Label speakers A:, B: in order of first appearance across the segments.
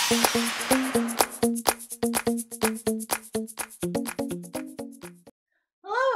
A: Hello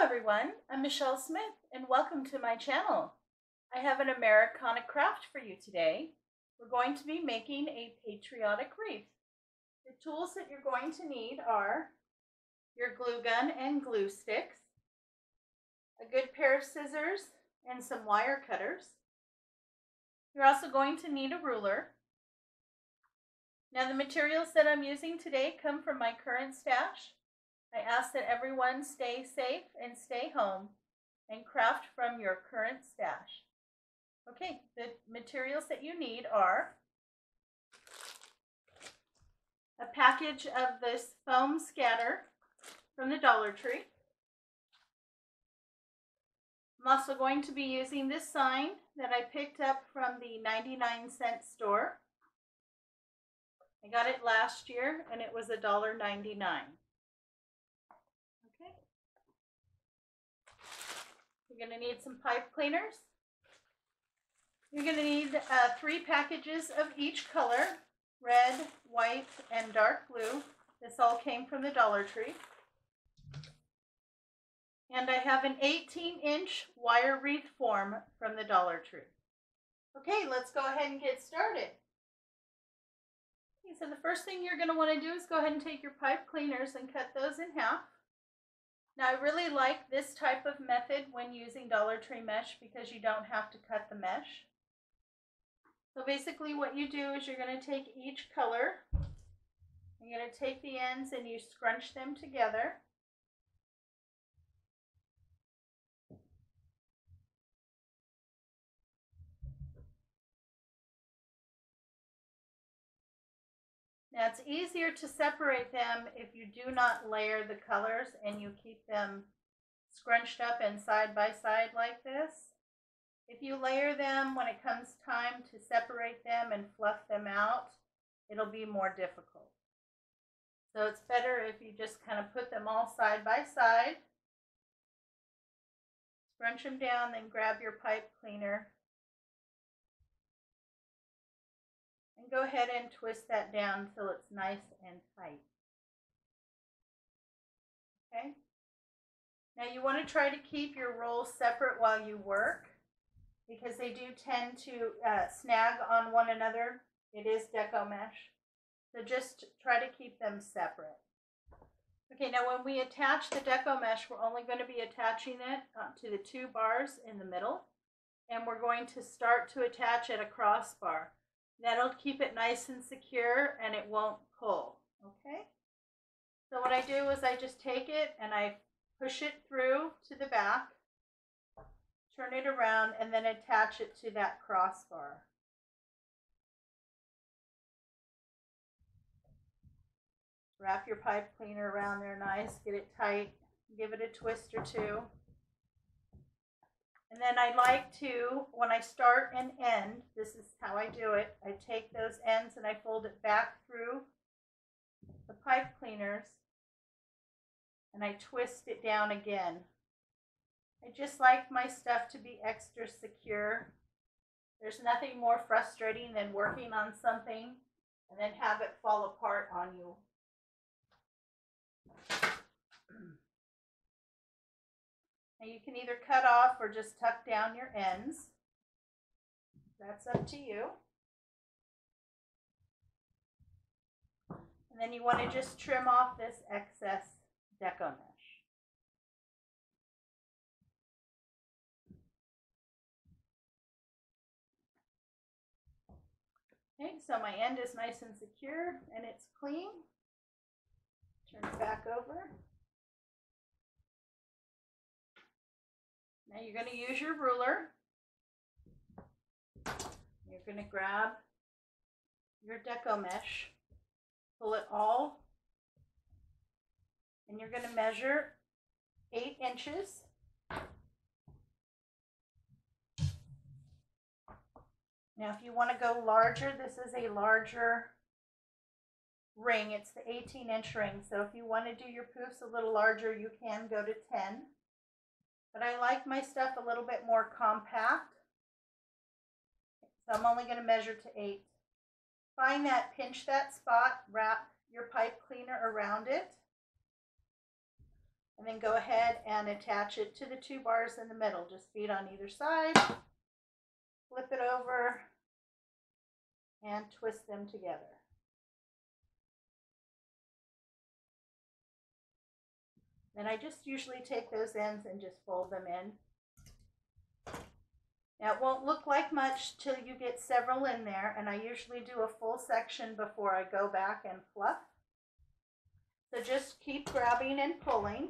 A: everyone, I'm Michelle Smith and welcome to my channel. I have an Americana craft for you today. We're going to be making a patriotic wreath. The tools that you're going to need are your glue gun and glue sticks, a good pair of scissors, and some wire cutters. You're also going to need a ruler. Now the materials that I'm using today come from my current stash. I ask that everyone stay safe and stay home and craft from your current stash. Okay, the materials that you need are a package of this foam scatter from the Dollar Tree. I'm also going to be using this sign that I picked up from the 99-cent store. I got it last year and it was $1.99. Okay. You're going to need some pipe cleaners. You're going to need 3 packages of each color, red, white, and dark blue. This all came from the Dollar Tree. And I have an 18-inch wire wreath form from the Dollar Tree. Okay, let's go ahead and get started. Okay, so the first thing you're going to want to do is go ahead and take your pipe cleaners and cut those in half. Now I really like this type of method when using Dollar Tree mesh because you don't have to cut the mesh. So basically what you do is you're going to take each color, you're going to take the ends and you scrunch them together. Now it's easier to separate them if you do not layer the colors and you keep them scrunched up and side by side like this. If you layer them, when it comes time to separate them and fluff them out, it'll be more difficult. So it's better if you just kind of put them all side by side, scrunch them down, then grab your pipe cleaner and go ahead and twist that down until it's nice and tight. Okay. Now you want to try to keep your rolls separate while you work because they do tend to snag on one another. It is deco mesh. So just try to keep them separate. Okay, now when we attach the deco mesh, we're only going to be attaching it to the 2 bars in the middle. And we're going to start to attach at a crossbar. That'll keep it nice and secure and it won't pull, okay? So what I do is I just take it and I push it through to the back, turn it around, and then attach it to that crossbar. Wrap your pipe cleaner around there nice, get it tight, give it a twist or 2. And then I like to, when I start and end, this is how I do it, I take those ends and I fold it back through the pipe cleaners and I twist it down again. I just like my stuff to be extra secure. There's nothing more frustrating than working on something and then have it fall apart on you. Now you can either cut off or just tuck down your ends. That's up to you. And then you want to just trim off this excess deco mesh. Okay, so my end is nice and secure and it's clean. Turn it back over. Now you're going to use your ruler. You're going to grab your deco mesh, pull it all, and you're going to measure 8 inches. Now if you want to go larger, this is a larger ring. It's the 18-inch ring. So if you want to do your poofs a little larger, you can go to 10. But I like my stuff a little bit more compact. So I'm only going to measure to 8. find that, pinch that spot, wrap your pipe cleaner around it, and then go ahead and attach it to the 2 bars in the middle. Just feet on either side, flip it over, and twist them together. Then I just usually take those ends and just fold them in. Now it won't look like much till you get several in there, and I usually do a full section before I go back and fluff. So just keep grabbing and pulling.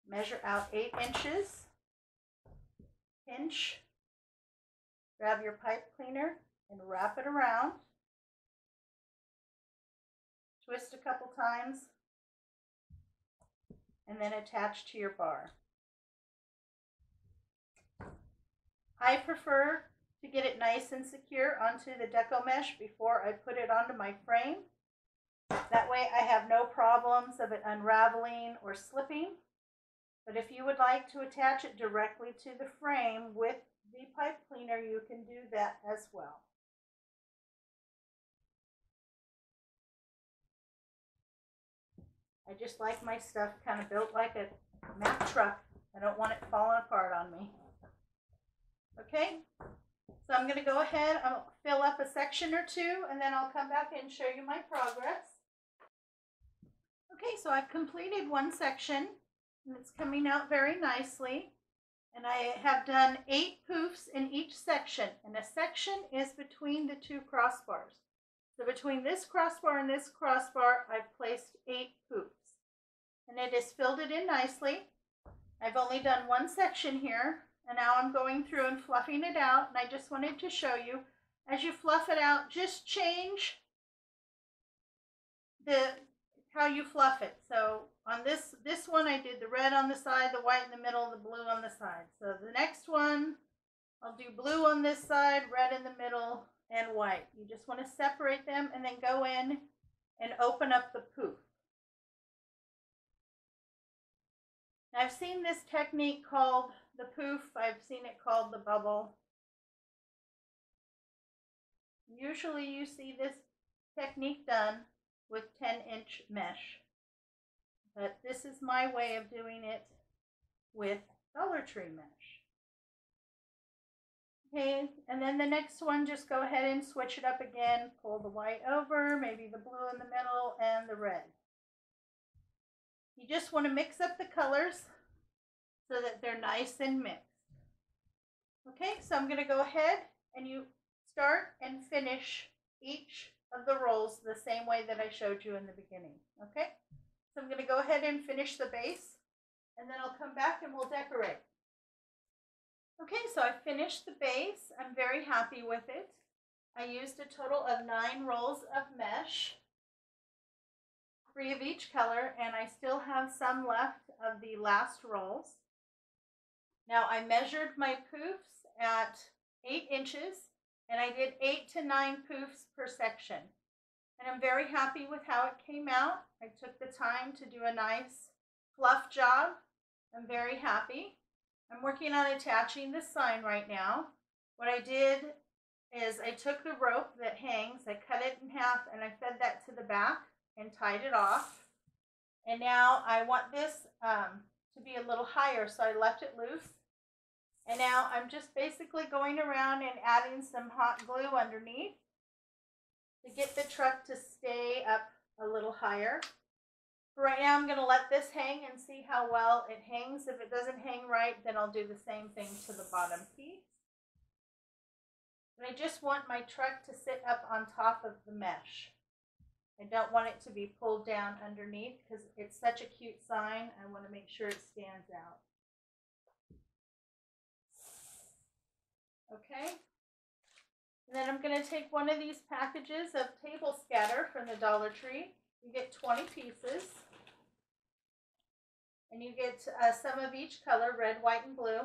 A: Measure out 8 inches. Pinch. Grab your pipe cleaner and wrap it around. Twist a couple times, and then attach to your bar. I prefer to get it nice and secure onto the deco mesh before I put it onto my frame. That way I have no problems of it unraveling or slipping. But if you would like to attach it directly to the frame with the pipe cleaner, you can do that as well. I just like my stuff kind of built like a Mack truck. I don't want it falling apart on me. Okay, so I'm going to go ahead, I'll fill up a section or 2, and then I'll come back and show you my progress. Okay, so I've completed one section, and it's coming out very nicely. And I have done 8 poofs in each section, and a section is between the 2 crossbars. So between this crossbar and this crossbar, I've placed 8 poofs. And it has filled it in nicely. I've only done one section here, and now I'm going through and fluffing it out. And I just wanted to show you, as you fluff it out, just change how you fluff it. So on this one, I did the red on the side, the white in the middle, the blue on the side. So the next one, I'll do blue on this side, red in the middle, and white. You just want to separate them and then go in and open up the poof. Now, I've seen this technique called the poof. I've seen it called the bubble. Usually you see this technique done with 10-inch mesh. But this is my way of doing it with Dollar Tree mesh. Okay, and then the next one, just go ahead and switch it up again. Pull the white over, maybe the blue in the middle, and the red. You just want to mix up the colors so that they're nice and mixed. Okay, so I'm going to go ahead and you start and finish each of the rolls the same way that I showed you in the beginning. Okay, so I'm going to go ahead and finish the base, and then I'll come back and we'll decorate. Okay, so I finished the base. I'm very happy with it. I used a total of 9 rolls of mesh, 3 of each color, and I still have some left of the last rolls. Now I measured my poofs at 8 inches, and I did 8 to 9 poofs per section. And I'm very happy with how it came out. I took the time to do a nice fluff job. I'm very happy. I'm working on attaching the sign right now. What I did is I took the rope that hangs, I cut it in half, and I fed that to the back and tied it off. And now I want this to be a little higher, so I left it loose. And now I'm just basically going around and adding some hot glue underneath to get the truck to stay up a little higher. For right now, I'm going to let this hang and see how well it hangs. If it doesn't hang right, then I'll do the same thing to the bottom piece. And I just want my truck to sit up on top of the mesh. I don't want it to be pulled down underneath because it's such a cute sign. I want to make sure it stands out. Okay. And then I'm going to take one of these packages of table scatter from the Dollar Tree. You get 20 pieces. And you get some of each color, red, white, and blue.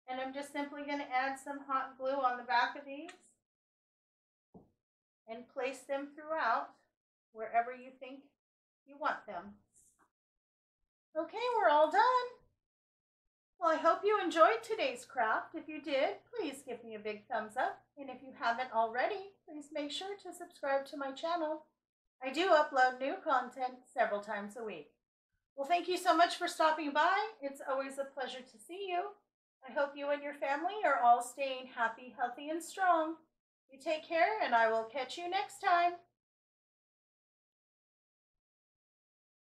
A: And I'm just simply going to add some hot glue on the back of these and place them throughout wherever you think you want them. Okay, we're all done. Well, I hope you enjoyed today's craft. If you did, please give me a big thumbs up. And if you haven't already, please make sure to subscribe to my channel. I do upload new content several times a week. Well, thank you so much for stopping by. It's always a pleasure to see you. I hope you and your family are all staying happy, healthy, and strong. You take care, and I will catch you next time.